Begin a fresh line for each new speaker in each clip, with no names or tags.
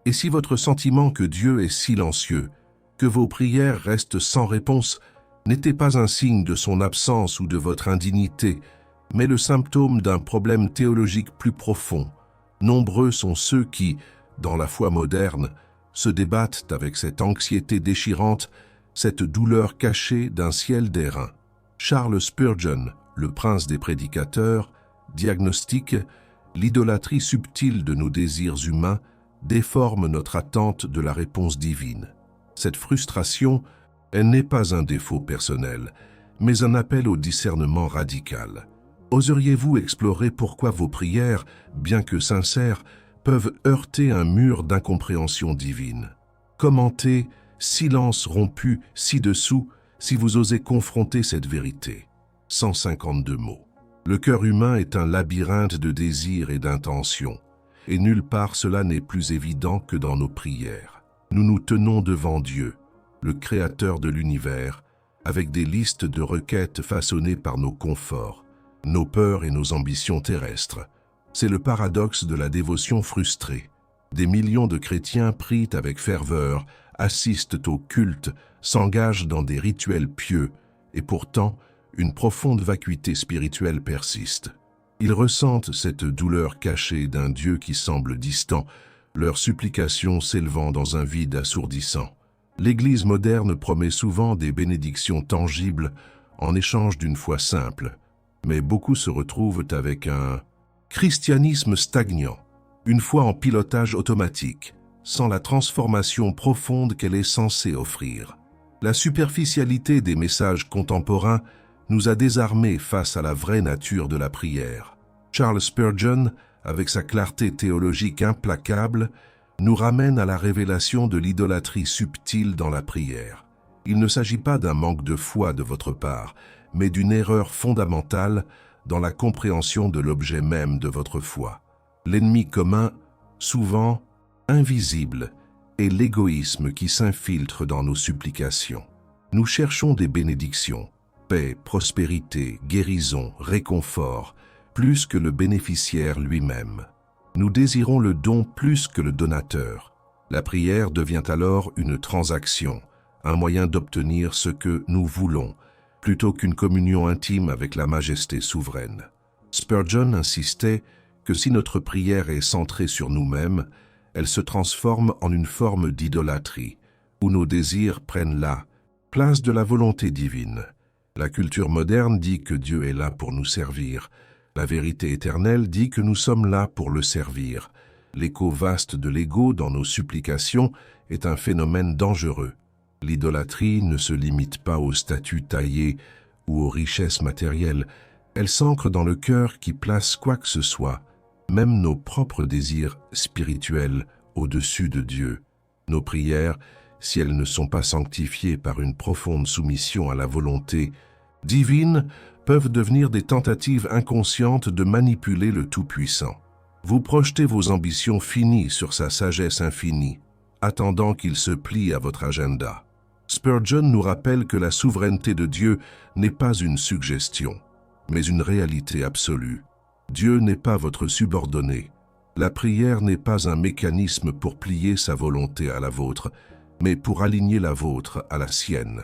Et si votre sentiment que Dieu est silencieux, que vos prières restent sans réponse, n'était pas un signe de son absence ou de votre indignité, mais le symptôme d'un problème théologique plus profond. Nombreux sont ceux qui, dans la foi moderne, se débattent avec cette anxiété déchirante, cette douleur cachée d'un ciel d'airain. Charles Spurgeon, le prince des prédicateurs, diagnostique « L'idolâtrie subtile de nos désirs humains déforme notre attente de la réponse divine. Cette frustration, elle n'est pas un défaut personnel, mais un appel au discernement radical. Oseriez-vous explorer pourquoi vos prières, bien que sincères, peuvent heurter un mur d'incompréhension divine? Commentez « Silence rompu ci-dessous » si vous osez confronter cette vérité. 152 mots. Le cœur humain est un labyrinthe de désirs et d'intentions, et nulle part cela n'est plus évident que dans nos prières. Nous nous tenons devant Dieu, le Créateur de l'univers, avec des listes de requêtes façonnées par nos conforts, nos peurs et nos ambitions terrestres. C'est le paradoxe de la dévotion frustrée. Des millions de chrétiens prient avec ferveur, assistent au culte, s'engagent dans des rituels pieux, et pourtant, une profonde vacuité spirituelle persiste. Ils ressentent cette douleur cachée d'un Dieu qui semble distant, leurs supplications s'élevant dans un vide assourdissant. L'Église moderne promet souvent des bénédictions tangibles en échange d'une foi simple, mais beaucoup se retrouvent avec un christianisme stagnant, une foi en pilotage automatique, sans la transformation profonde qu'elle est censée offrir. La superficialité des messages contemporains nous a désarmés face à la vraie nature de la prière. Charles Spurgeon, avec sa clarté théologique implacable, nous ramène à la révélation de l'idolâtrie subtile dans la prière. Il ne s'agit pas d'un manque de foi de votre part, mais d'une erreur fondamentale dans la compréhension de l'objet même de votre foi. L'ennemi commun, souvent invisible, est l'égoïsme qui s'infiltre dans nos supplications. Nous cherchons des bénédictions, paix, prospérité, guérison, réconfort, plus que le bénéficiaire lui-même. Nous désirons le don plus que le donateur. La prière devient alors une transaction, un moyen d'obtenir ce que nous voulons, plutôt qu'une communion intime avec la majesté souveraine. Spurgeon insistait que si notre prière est centrée sur nous-mêmes, elle se transforme en une forme d'idolâtrie, où nos désirs prennent la place de la volonté divine. La culture moderne dit que Dieu est là pour nous servir. La vérité éternelle dit que nous sommes là pour le servir. L'écho vaste de l'ego dans nos supplications est un phénomène dangereux. L'idolâtrie ne se limite pas au statut taillé ou aux richesses matérielles. Elle s'ancre dans le cœur qui place quoi que ce soit, même nos propres désirs spirituels, au-dessus de Dieu. Nos prières, si elles ne sont pas sanctifiées par une profonde soumission à la volonté divine, peuvent devenir des tentatives inconscientes de manipuler le Tout-Puissant. Vous projetez vos ambitions finies sur sa sagesse infinie, attendant qu'il se plie à votre agenda. Spurgeon nous rappelle que la souveraineté de Dieu n'est pas une suggestion, mais une réalité absolue. Dieu n'est pas votre subordonné. La prière n'est pas un mécanisme pour plier sa volonté à la vôtre, mais pour aligner la vôtre à la sienne.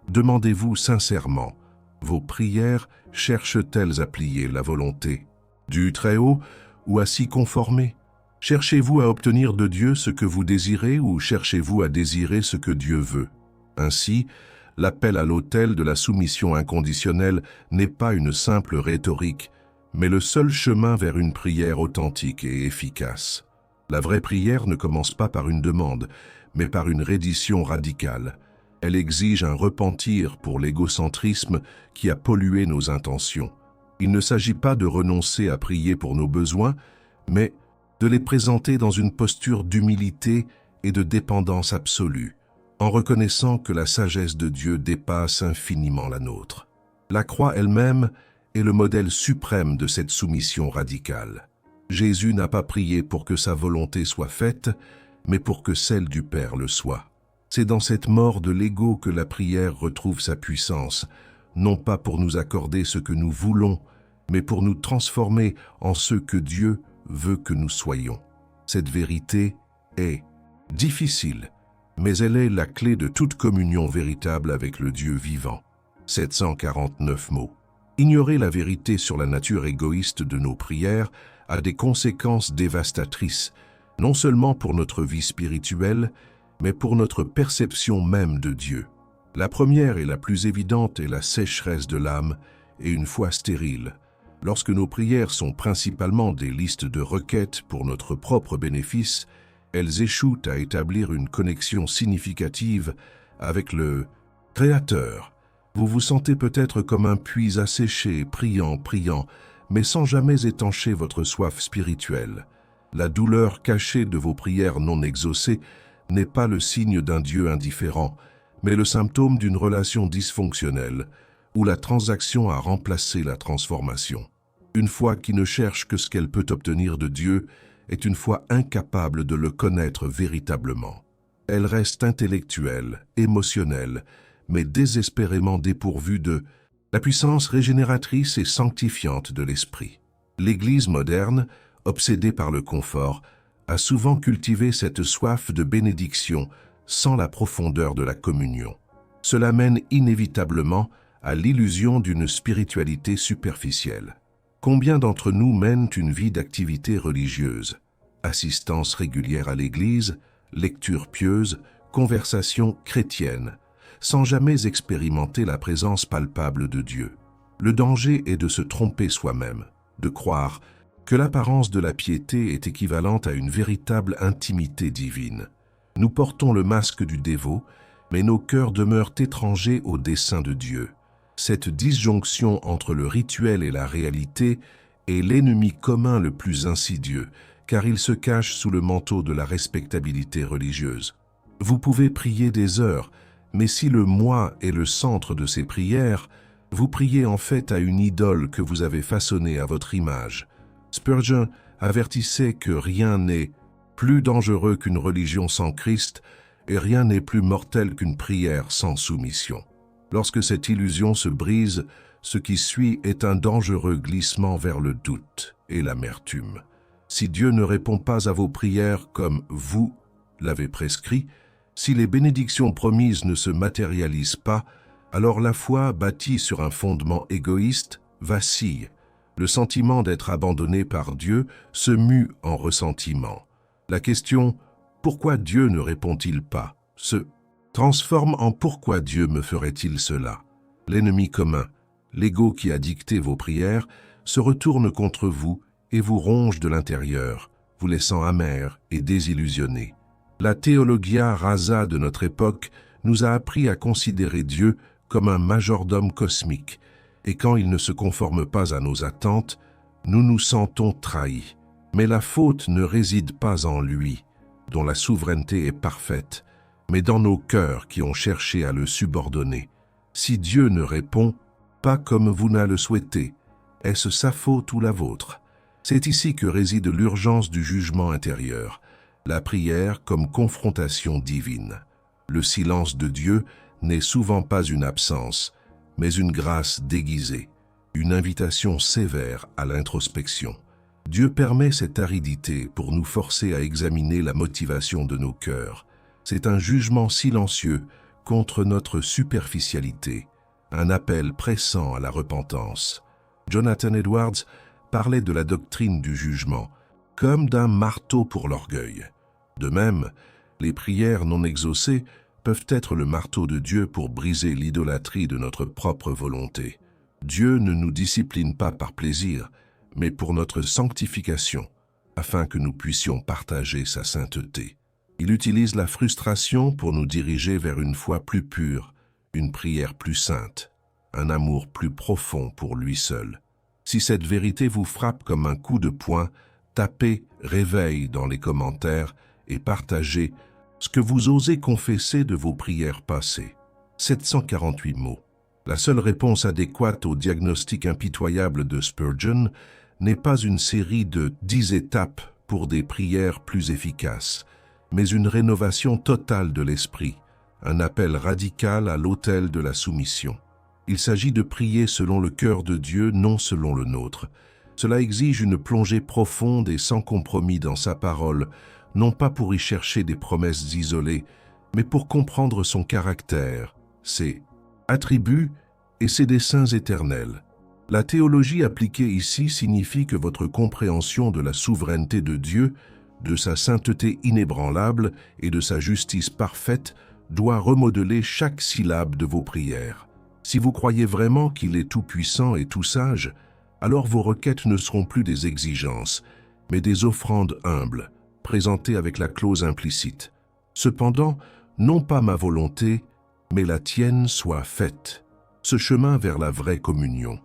Demandez-vous sincèrement, vos prières cherchent-elles à plier la volonté du Très-Haut ou à s'y conformer? Cherchez-vous à obtenir de Dieu ce que vous désirez ou cherchez-vous à désirer ce que Dieu veut? Ainsi, l'appel à l'autel de la soumission inconditionnelle n'est pas une simple rhétorique, mais le seul chemin vers une prière authentique et efficace. La vraie prière ne commence pas par une demande, mais par une reddition radicale. Elle exige un repentir pour l'égocentrisme qui a pollué nos intentions. Il ne s'agit pas de renoncer à prier pour nos besoins, mais de les présenter dans une posture d'humilité et de dépendance absolue, en reconnaissant que la sagesse de Dieu dépasse infiniment la nôtre. La croix elle-même est le modèle suprême de cette soumission radicale. Jésus n'a pas prié pour que sa volonté soit faite, mais pour que celle du Père le soit. C'est dans cette mort de l'ego que la prière retrouve sa puissance, non pas pour nous accorder ce que nous voulons, mais pour nous transformer en ce que Dieu veut que nous soyons. Cette vérité est Difficile, mais elle est la clé de toute communion véritable avec le Dieu vivant. 749 mots. Ignorer la vérité sur la nature égoïste de nos prières a des conséquences dévastatrices, non seulement pour notre vie spirituelle, mais pour notre perception même de Dieu. La première et la plus évidente est la sécheresse de l'âme et une foi stérile. Lorsque nos prières sont principalement des listes de requêtes pour notre propre bénéfice, elles échouent à établir une connexion significative avec le Créateur. Vous vous sentez peut-être comme un puits asséché, priant, mais sans jamais étancher votre soif spirituelle. La douleur cachée de vos prières non exaucées n'est pas le signe d'un Dieu indifférent, mais le symptôme d'une relation dysfonctionnelle, où la transaction a remplacé la transformation. Une foi qui ne cherche que ce qu'elle peut obtenir de Dieu est une foi incapable de le connaître véritablement. Elle reste intellectuelle, émotionnelle, mais désespérément dépourvue de la puissance régénératrice et sanctifiante de l'esprit. L'Église moderne, obsédée par le confort, a souvent cultivé cette soif de bénédiction sans la profondeur de la communion. Cela mène inévitablement à l'illusion d'une spiritualité superficielle. Combien d'entre nous mènent une vie d'activité religieuse, assistance régulière à l'Église, lecture pieuse, conversation chrétienne, sans jamais expérimenter la présence palpable de Dieu? Le danger est de se tromper soi-même, de croire que l'apparence de la piété est équivalente à une véritable intimité divine. Nous portons le masque du dévot, mais nos cœurs demeurent étrangers au dessein de Dieu. Cette disjonction entre le rituel et la réalité est l'ennemi commun le plus insidieux, car il se cache sous le manteau de la respectabilité religieuse. Vous pouvez prier des heures, mais si le moi est le centre de ces prières, vous priez en fait à une idole que vous avez façonnée à votre image. Spurgeon avertissait que rien n'est plus dangereux qu'une religion sans Christ et rien n'est plus mortel qu'une prière sans soumission. Lorsque cette illusion se brise, ce qui suit est un dangereux glissement vers le doute et l'amertume. Si Dieu ne répond pas à vos prières comme vous l'avez prescrit, si les bénédictions promises ne se matérialisent pas, alors la foi bâtie sur un fondement égoïste vacille. Le sentiment d'être abandonné par Dieu se mue en ressentiment. La question « Pourquoi Dieu ne répond-il pas ?» se transforme en « Pourquoi Dieu me ferait-il cela ?» L'ennemi commun, l'ego qui a dicté vos prières, se retourne contre vous et vous ronge de l'intérieur, vous laissant amer et désillusionné. La théologia rasa de notre époque nous a appris à considérer Dieu comme un majordome cosmique, et quand il ne se conforme pas à nos attentes, nous nous sentons trahis. Mais la faute ne réside pas en lui, dont la souveraineté est parfaite, mais dans nos cœurs qui ont cherché à le subordonner. Si Dieu ne répond pas comme vous ne le souhaitez, est-ce sa faute ou la vôtre? C'est ici que réside l'urgence du jugement intérieur, la prière comme confrontation divine. Le silence de Dieu n'est souvent pas une absence, mais une grâce déguisée, une invitation sévère à l'introspection. Dieu permet cette aridité pour nous forcer à examiner la motivation de nos cœurs. C'est un jugement silencieux contre notre superficialité, un appel pressant à la repentance. Jonathan Edwards parlait de la doctrine du jugement comme d'un marteau pour l'orgueil. De même, les prières non exaucées peuvent être le marteau de Dieu pour briser l'idolâtrie de notre propre volonté. Dieu ne nous discipline pas par plaisir, mais pour notre sanctification, afin que nous puissions partager sa sainteté. Il utilise la frustration pour nous diriger vers une foi plus pure, une prière plus sainte, un amour plus profond pour lui seul. Si cette vérité vous frappe comme un coup de poing, tapez « Réveil » dans les commentaires et partagez ce que vous osez confesser de vos prières passées. 748 mots. La seule réponse adéquate au diagnostic impitoyable de Spurgeon n'est pas une série de 10 étapes pour des prières plus efficaces, mais une rénovation totale de l'esprit, un appel radical à l'autel de la soumission. Il s'agit de prier selon le cœur de Dieu, non selon le nôtre. Cela exige une plongée profonde et sans compromis dans sa parole, non pas pour y chercher des promesses isolées, mais pour comprendre son caractère, ses attributs et ses desseins éternels. La théologie appliquée ici signifie que votre compréhension de la souveraineté de Dieu, de sa sainteté inébranlable et de sa justice parfaite doit remodeler chaque syllabe de vos prières. Si vous croyez vraiment qu'il est tout-puissant et tout-sage, alors vos requêtes ne seront plus des exigences, mais des offrandes humbles, présentées avec la clause implicite. Cependant, non pas ma volonté, mais la tienne soit faite. Ce chemin vers la vraie communion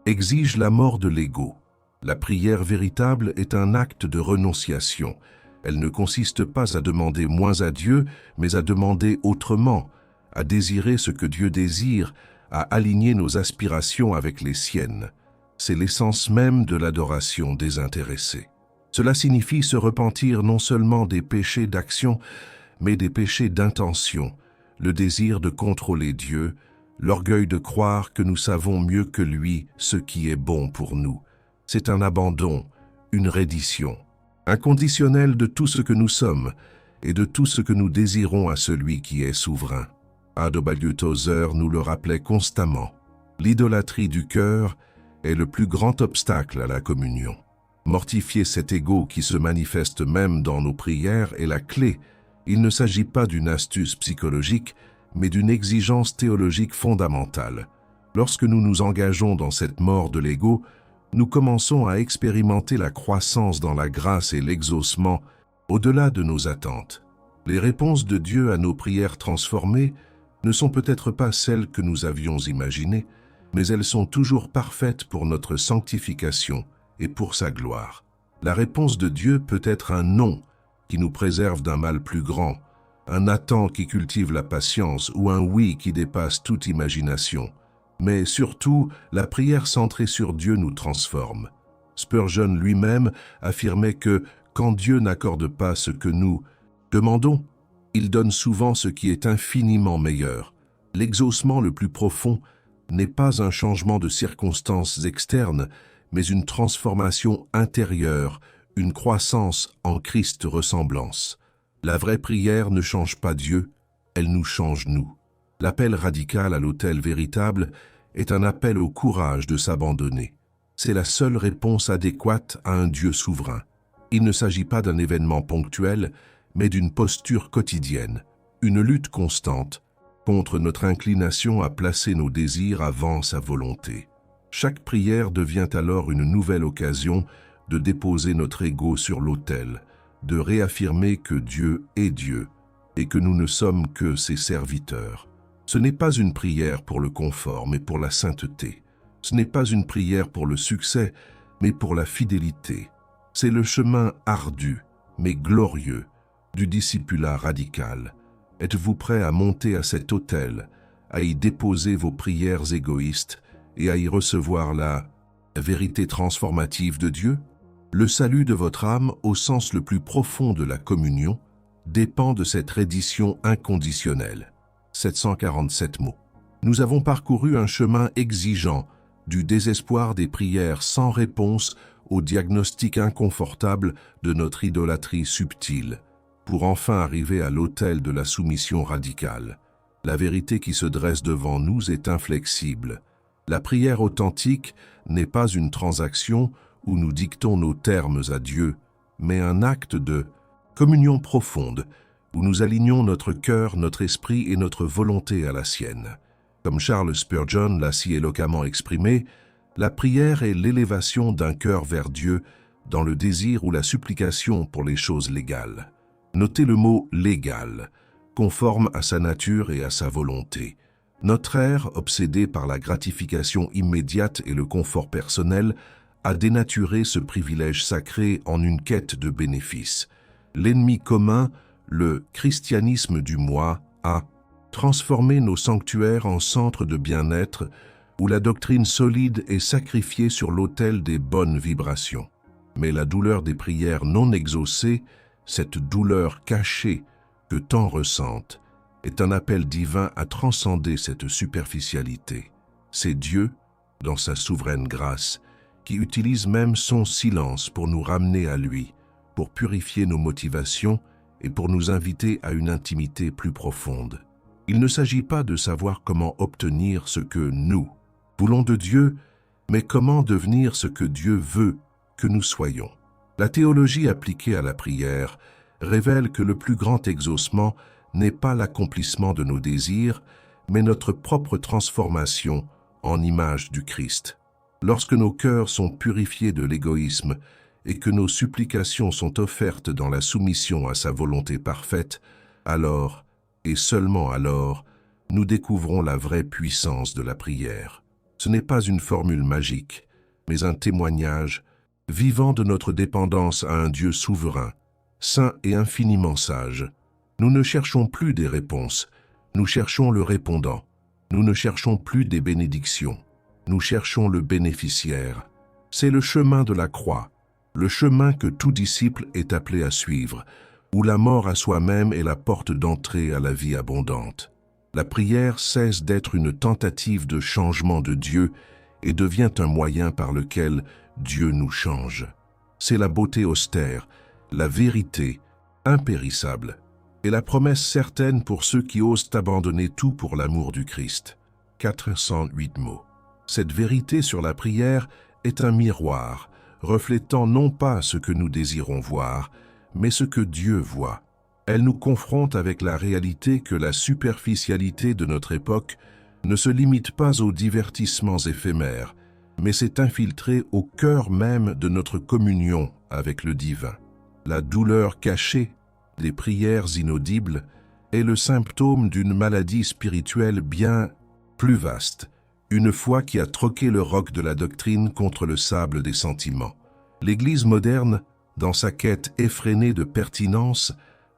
exige la mort de l'ego. La prière véritable est un acte de renonciation. Elle ne consiste pas à demander moins à Dieu, mais à demander autrement, à désirer ce que Dieu désire, à aligner nos aspirations avec les siennes. C'est l'essence même de l'adoration désintéressée. Cela signifie se repentir non seulement des péchés d'action, mais des péchés d'intention, le désir de contrôler Dieu, l'orgueil de croire que nous savons mieux que lui ce qui est bon pour nous. C'est un abandon, une reddition, inconditionnelle de tout ce que nous sommes et de tout ce que nous désirons à celui qui est souverain. A.W. Tozer nous le rappelait constamment. L'idolâtrie du cœur est le plus grand obstacle à la communion. Mortifier cet ego qui se manifeste même dans nos prières est la clé. Il ne s'agit pas d'une astuce psychologique, mais d'une exigence théologique fondamentale. Lorsque nous nous engageons dans cette mort de l'ego, nous commençons à expérimenter la croissance dans la grâce et l'exaucement au-delà de nos attentes. Les réponses de Dieu à nos prières transformées ne sont peut-être pas celles que nous avions imaginées, mais elles sont toujours parfaites pour notre sanctification et pour sa gloire. La réponse de Dieu peut être un non qui nous préserve d'un mal plus grand, un attends qui cultive la patience ou un oui qui dépasse toute imagination. Mais surtout, la prière centrée sur Dieu nous transforme. Spurgeon lui-même affirmait que quand Dieu n'accorde pas ce que nous demandons, il donne souvent ce qui est infiniment meilleur. L'exaucement le plus profond n'est pas un changement de circonstances externes, mais une transformation intérieure, une croissance en Christ ressemblance. La vraie prière ne change pas Dieu, elle nous change nous. L'appel radical à l'autel véritable est un appel au courage de s'abandonner. C'est la seule réponse adéquate à un Dieu souverain. Il ne s'agit pas d'un événement ponctuel, mais d'une posture quotidienne, une lutte constante contre notre inclination à placer nos désirs avant sa volonté. Chaque prière devient alors une nouvelle occasion de déposer notre ego sur l'autel, de réaffirmer que Dieu est Dieu et que nous ne sommes que ses serviteurs. Ce n'est pas une prière pour le confort, mais pour la sainteté. Ce n'est pas une prière pour le succès, mais pour la fidélité. C'est le chemin ardu, mais glorieux, du discipulat radical. Êtes-vous prêt à monter à cet autel, à y déposer vos prières égoïstes et à y recevoir la vérité transformative de Dieu? Le salut de votre âme, au sens le plus profond de la communion, dépend de cette reddition inconditionnelle. 747 mots. Nous avons parcouru un chemin exigeant, du désespoir des prières sans réponse au diagnostic inconfortable de notre idolâtrie subtile, pour enfin arriver à l'autel de la soumission radicale. La vérité qui se dresse devant nous est inflexible. La prière authentique n'est pas une transaction où nous dictons nos termes à Dieu, mais un acte de communion profonde, où nous alignons notre cœur, notre esprit et notre volonté à la sienne. Comme Charles Spurgeon l'a si éloquemment exprimé, la prière est l'élévation d'un cœur vers Dieu dans le désir ou la supplication pour les choses légales. Notez le mot « légal », conforme à sa nature et à sa volonté. Notre ère, obsédée par la gratification immédiate et le confort personnel, a dénaturé ce privilège sacré en une quête de bénéfices. L'ennemi commun, le christianisme du moi, a transformé nos sanctuaires en centres de bien-être où la doctrine solide est sacrifiée sur l'autel des bonnes vibrations. Mais la douleur des prières non exaucées, cette douleur cachée que tant ressentent, est un appel divin à transcender cette superficialité. C'est Dieu, dans sa souveraine grâce, qui utilise même son silence pour nous ramener à lui, pour purifier nos motivations et pour nous inviter à une intimité plus profonde. Il ne s'agit pas de savoir comment obtenir ce que nous voulons de Dieu, mais comment devenir ce que Dieu veut que nous soyons. La théologie appliquée à la prière révèle que le plus grand exaucement n'est pas l'accomplissement de nos désirs, mais notre propre transformation en image du Christ. Lorsque nos cœurs sont purifiés de l'égoïsme et que nos supplications sont offertes dans la soumission à sa volonté parfaite, alors, et seulement alors, nous découvrons la vraie puissance de la prière. Ce n'est pas une formule magique, mais un témoignage vivant de notre dépendance à un Dieu souverain, saint et infiniment sage. Nous ne cherchons plus des réponses, nous cherchons le répondant. Nous ne cherchons plus des bénédictions, nous cherchons le bénéficiaire. C'est le chemin de la croix, le chemin que tout disciple est appelé à suivre, où la mort à soi-même est la porte d'entrée à la vie abondante. La prière cesse d'être une tentative de changement de Dieu et devient un moyen par lequel Dieu nous change. C'est la beauté austère, la vérité impérissable, et la promesse certaine pour ceux qui osent abandonner tout pour l'amour du Christ. 408 mots. Cette vérité sur la prière est un miroir, reflétant non pas ce que nous désirons voir, mais ce que Dieu voit. Elle nous confronte avec la réalité que la superficialité de notre époque ne se limite pas aux divertissements éphémères, mais s'est infiltrée au cœur même de notre communion avec le divin. La douleur cachée, les prières inaudibles, est le symptôme d'une maladie spirituelle bien plus vaste, une foi qui a troqué le roc de la doctrine contre le sable des sentiments. L'Église moderne, dans sa quête effrénée de pertinence,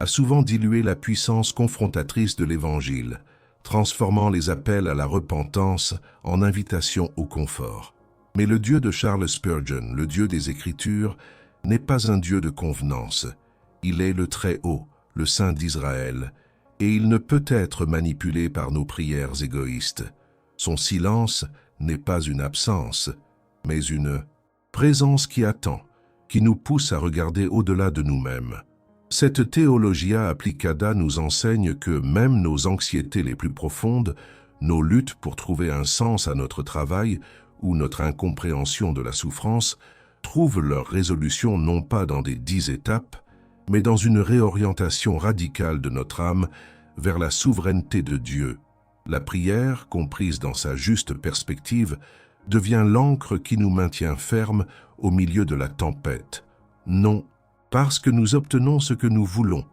a souvent dilué la puissance confrontatrice de l'Évangile, transformant les appels à la repentance en invitations au confort. Mais le Dieu de Charles Spurgeon, le Dieu des Écritures, n'est pas un Dieu de convenance. Il est le Très-Haut, le Saint d'Israël, et il ne peut être manipulé par nos prières égoïstes. Son silence n'est pas une absence, mais une présence qui attend, qui nous pousse à regarder au-delà de nous-mêmes. Cette Theologia Applicata nous enseigne que même nos anxiétés les plus profondes, nos luttes pour trouver un sens à notre travail ou notre incompréhension de la souffrance, trouvent leur résolution non pas dans des 10 étapes, mais dans une réorientation radicale de notre âme vers la souveraineté de Dieu. La prière, comprise dans sa juste perspective, devient l'ancre qui nous maintient fermes au milieu de la tempête. Non parce que nous obtenons ce que nous voulons,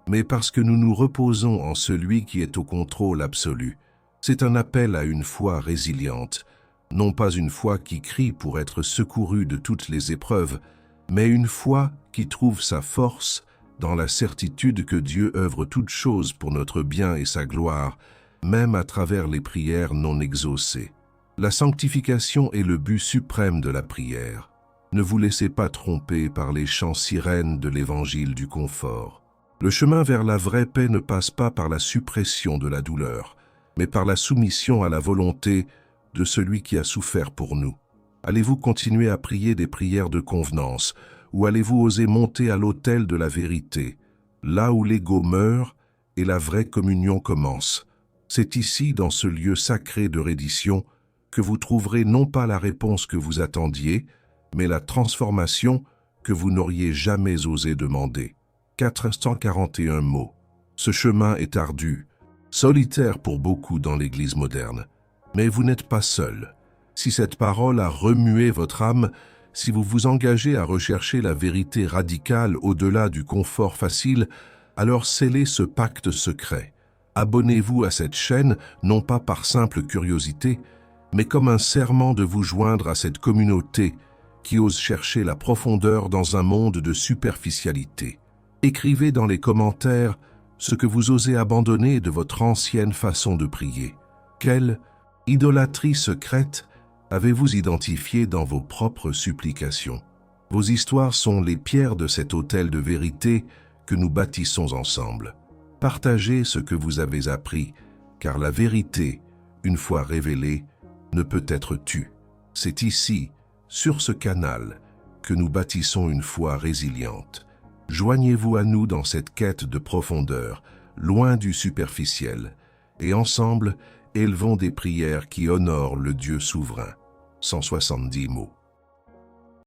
mais parce que nous nous reposons en celui qui est au contrôle absolu. C'est un appel à une foi résiliente, non pas une foi qui crie pour être secourue de toutes les épreuves, mais une foi qui trouve sa force dans la certitude que Dieu œuvre toutes choses pour notre bien et sa gloire, même à travers les prières non exaucées. La sanctification est le but suprême de la prière. Ne vous laissez pas tromper par les chants sirènes de l'évangile du confort. Le chemin vers la vraie paix ne passe pas par la suppression de la douleur, mais par la soumission à la volonté de celui qui a souffert pour nous. Allez-vous continuer à prier des prières de convenance, ou allez-vous oser monter à l'autel de la vérité, là où l'ego meurt et la vraie communion commence? C'est ici, dans ce lieu sacré de reddition, que vous trouverez non pas la réponse que vous attendiez, mais la transformation que vous n'auriez jamais osé demander. 441 mots. Ce chemin est ardu, solitaire pour beaucoup dans l'Église moderne. Mais vous n'êtes pas seul. Si cette parole a remué votre âme, si vous vous engagez à rechercher la vérité radicale au-delà du confort facile, alors scellez ce pacte secret. Abonnez-vous à cette chaîne, non pas par simple curiosité, mais comme un serment de vous joindre à cette communauté qui ose chercher la profondeur dans un monde de superficialité. Écrivez dans les commentaires ce que vous osez abandonner de votre ancienne façon de prier. Quelle idolâtrie secrète avez-vous identifiée dans vos propres supplications? Vos histoires sont les pierres de cet autel de vérité que nous bâtissons ensemble. Partagez ce que vous avez appris, car la vérité, une fois révélée, ne peut être tue. C'est ici, sur ce canal, que nous bâtissons une foi résiliente. Joignez-vous à nous dans cette quête de profondeur, loin du superficiel, et ensemble, élevons des prières qui honorent le Dieu souverain. 170 mots.